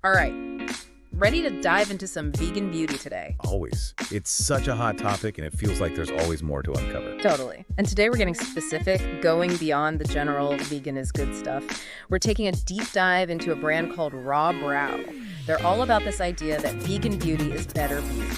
All right, ready to dive into some vegan beauty today. Always. It's such a hot topic, and it feels like there's always more to uncover. Totally. And today we're getting specific, going beyond the general vegan is good stuff. We're taking a deep dive into a brand called Raw Brow. They're all about this idea that vegan beauty is better beauty.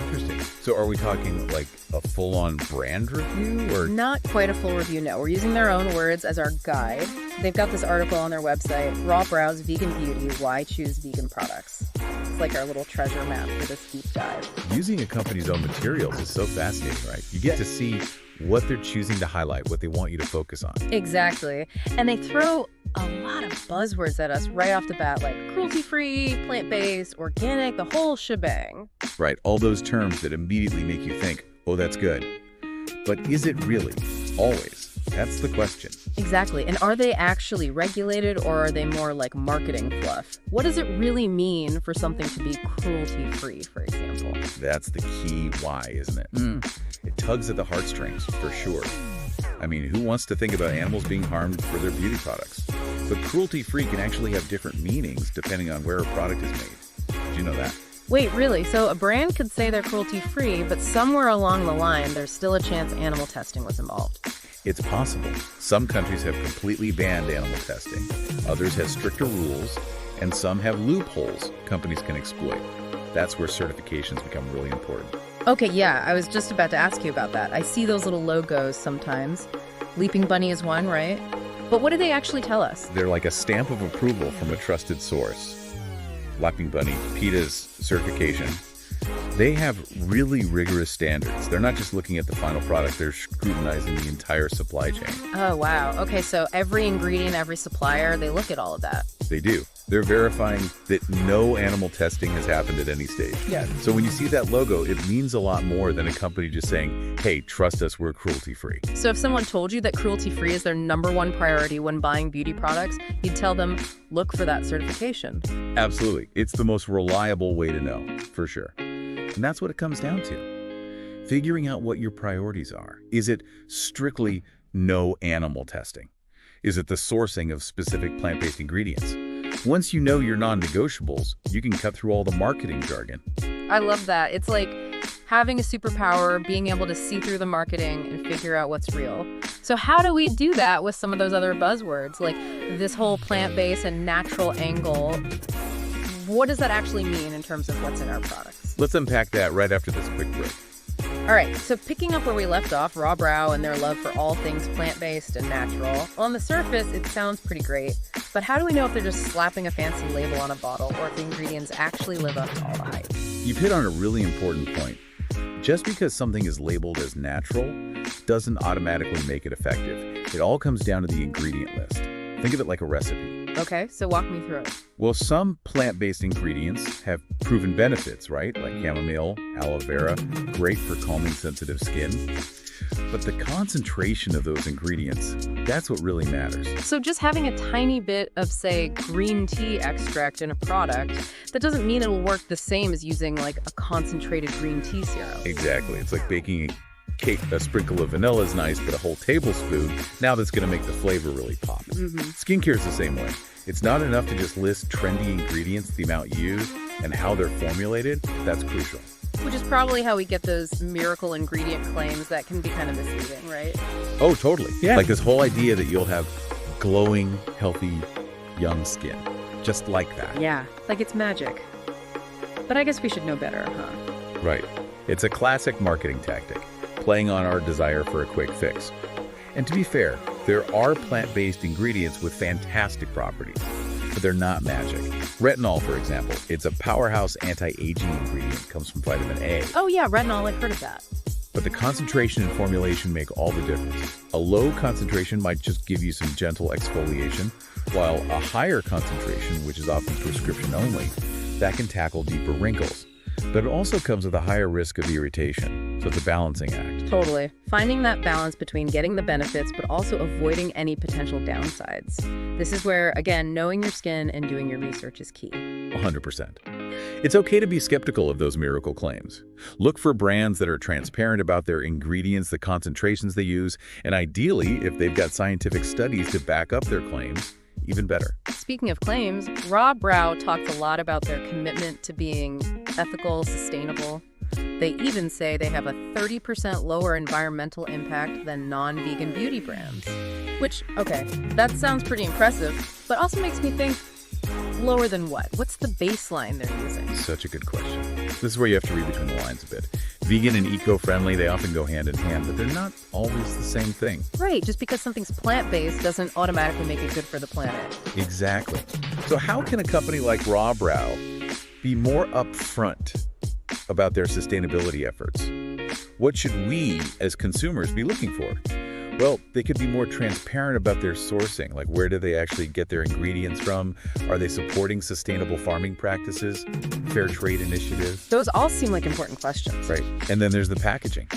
Interesting. So are we talking like a full-on brand review, or? Not quite a full review, no. We're using their own words as our guide. They've got this article on their website, Raw Brow's Vegan Beauty, Why Choose Vegan Products. It's like our little treasure map for this deep dive. Using a company's own materials is so fascinating, right? You get to see what they're choosing to highlight, what they want you to focus on. Exactly. And they throw a lot of buzzwords at us right off the bat, like cruelty-free, plant-based, organic, the whole shebang. Right, all those terms that immediately make you think, oh, that's good. But is it really? Always? That's the question. Exactly. And are they actually regulated, or are they more like marketing fluff? What does it really mean for something to be cruelty-free, for example? That's the key why, isn't it? It tugs at the heartstrings, for sure. I mean, who wants to think about animals being harmed for their beauty products? But cruelty-free can actually have different meanings depending on where a product is made. Did you know that? Wait, really? So a brand could say they're cruelty-free, but somewhere along the line, there's still a chance animal testing was involved. It's possible. Some countries have completely banned animal testing. Others have stricter rules, and some have loopholes companies can exploit. That's where certifications become really important. Okay, yeah, I was just about to ask you about that. I see those little logos sometimes. Leaping Bunny is one, right? But what do they actually tell us? They're like a stamp of approval from a trusted source. Leaping Bunny, PETA's certification. They have really rigorous standards. They're not just looking at the final product, they're scrutinizing the entire supply chain. Oh, wow. Okay, so every ingredient, every supplier, they look at all of that. They do. They're verifying that no animal testing has happened at any stage. Yeah. So when you see that logo, it means a lot more than a company just saying, hey, trust us, we're cruelty-free. So if someone told you that cruelty-free is their #1 priority when buying beauty products, you'd tell them, look for that certification. Absolutely. It's the most reliable way to know, for sure. And that's what it comes down to. Figuring out what your priorities are. Is it strictly no animal testing? Is it the sourcing of specific plant-based ingredients? Once you know your non-negotiables, you can cut through all the marketing jargon. I love that. It's like having a superpower, being able to see through the marketing and figure out what's real. So how do we do that with some of those other buzzwords, like this whole plant-based and natural angle? What does that actually mean in terms of what's in our products? Let's unpack that right after this quick break. All right, so picking up where we left off, Raw Brow and their love for all things plant-based and natural. On the surface, it sounds pretty great, but how do we know if they're just slapping a fancy label on a bottle or if the ingredients actually live up to all the hype? You've hit on a really important point. Just because something is labeled as natural doesn't automatically make it effective. It all comes down to the ingredient list. Think of it like a recipe. Okay, so walk me through it. Well, some plant-based ingredients have proven benefits, right? Like chamomile, aloe vera, great for calming sensitive skin. But the concentration of those ingredients, that's what really matters. So just having a tiny bit of, say, green tea extract in a product, that doesn't mean it'll work the same as using like a concentrated green tea syrup. Exactly. It's like baking a cake. A sprinkle of vanilla is nice, but a whole tablespoon, now that's going to make the flavor really pop. Skincare is the same way. It's not enough to just list trendy ingredients, the amount used, and how they're formulated. That's crucial. Which is probably how we get those miracle ingredient claims that can be kind of misleading, right? Oh, totally. Yeah. Like this whole idea that you'll have glowing, healthy, young skin. Just like that. Yeah, like it's magic. But I guess we should know better, huh? Right. It's a classic marketing tactic, playing on our desire for a quick fix. And to be fair, there are plant-based ingredients with fantastic properties, but they're not magic. Retinol, for example, it's a powerhouse anti-aging ingredient, comes from vitamin A. Oh yeah, retinol, I've heard of that. But the concentration and formulation make all the difference. A low concentration might just give you some gentle exfoliation, while a higher concentration, which is often prescription only, that can tackle deeper wrinkles. But it also comes with a higher risk of irritation, so it's a balancing act. Totally. Finding that balance between getting the benefits but also avoiding any potential downsides. This is where, again, knowing your skin and doing your research is key. 100%. It's okay to be skeptical of those miracle claims. Look for brands that are transparent about their ingredients, the concentrations they use, and ideally, if they've got scientific studies to back up their claims, even better. Speaking of claims, Raw Brow talks a lot about their commitment to being ethical, sustainable. They even say they have a 30% lower environmental impact than non-vegan beauty brands. Which, okay, that sounds pretty impressive, but also makes me think, lower than what? What's the baseline they're using? Such a good question. This is where you have to read between the lines a bit. Vegan and eco-friendly, they often go hand in hand, but they're not always the same thing. Right, just because something's plant-based doesn't automatically make it good for the planet. Exactly. So how can a company like Raw Brow be more upfront about their sustainability efforts? What should we, as consumers, be looking for? Well, they could be more transparent about their sourcing, like where do they actually get their ingredients from? Are they supporting sustainable farming practices, fair trade initiatives? Those all seem like important questions. Right. And then there's the packaging.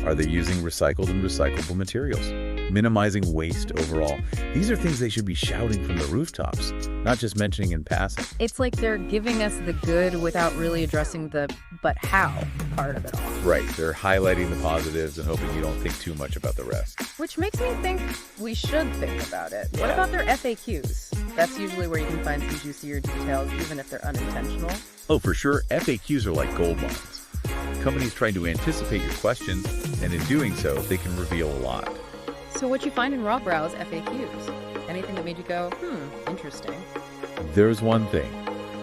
Are they using recycled and recyclable materials? Minimizing waste overall. These are things they should be shouting from the rooftops, not just mentioning in passing. It's like they're giving us the good without really addressing the but how part of it all. Right. They're highlighting the positives and hoping you don't think too much about the rest. Which makes me think we should think about it. What about their FAQs? That's usually where you can find some juicier details, even if they're unintentional. Oh, for sure. FAQs are like gold mines. Companies trying to anticipate your questions, and in doing so, they can reveal a lot. So what'd you find in Raw Brow's FAQs? Anything that made you go, interesting? There's one thing.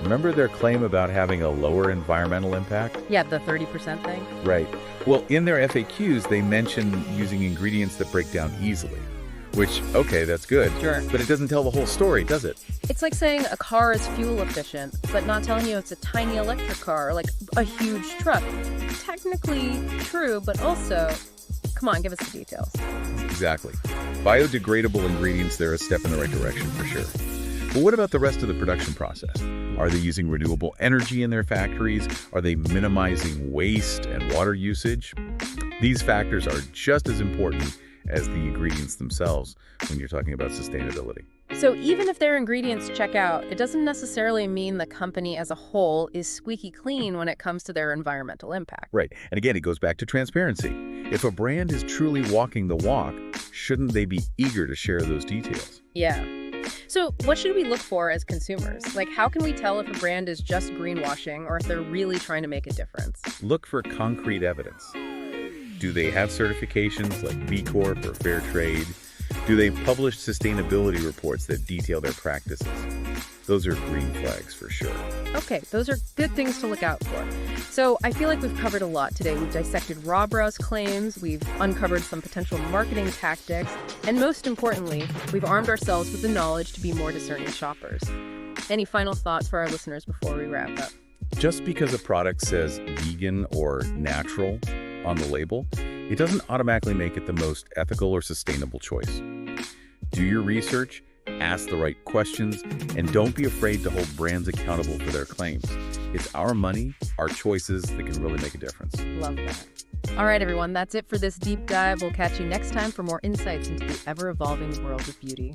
Remember their claim about having a lower environmental impact? Yeah, the 30% thing? Right. Well, in their FAQs, they mention using ingredients that break down easily. Which, okay, that's good. Sure. But it doesn't tell the whole story, does it? It's like saying a car is fuel efficient, but not telling you it's a tiny electric car or like a huge truck. Technically true, but also, come on, give us the details. Exactly. Biodegradable ingredients, they're a step in the right direction for sure. But what about the rest of the production process? Are they using renewable energy in their factories? Are they minimizing waste and water usage? These factors are just as important as the ingredients themselves when you're talking about sustainability. So even if their ingredients check out, it doesn't necessarily mean the company as a whole is squeaky clean when it comes to their environmental impact. Right. And again, it goes back to transparency. If a brand is truly walking the walk, shouldn't they be eager to share those details? Yeah. So what should we look for as consumers? Like, how can we tell if a brand is just greenwashing or if they're really trying to make a difference? Look for concrete evidence. Do they have certifications like B Corp or Fair Trade? Do they publish sustainability reports that detail their practices? Those are green flags for sure. Okay, those are good things to look out for. So I feel like we've covered a lot today. We've dissected Raw Brow's claims, we've uncovered some potential marketing tactics, and most importantly, we've armed ourselves with the knowledge to be more discerning shoppers. Any final thoughts for our listeners before we wrap up? Just because a product says vegan or natural on the label, it doesn't automatically make it the most ethical or sustainable choice. Do your research, ask the right questions, and don't be afraid to hold brands accountable for their claims. It's our money, our choices that can really make a difference. Love that. All right, everyone, that's it for this deep dive. We'll catch you next time for more insights into the ever-evolving world of beauty.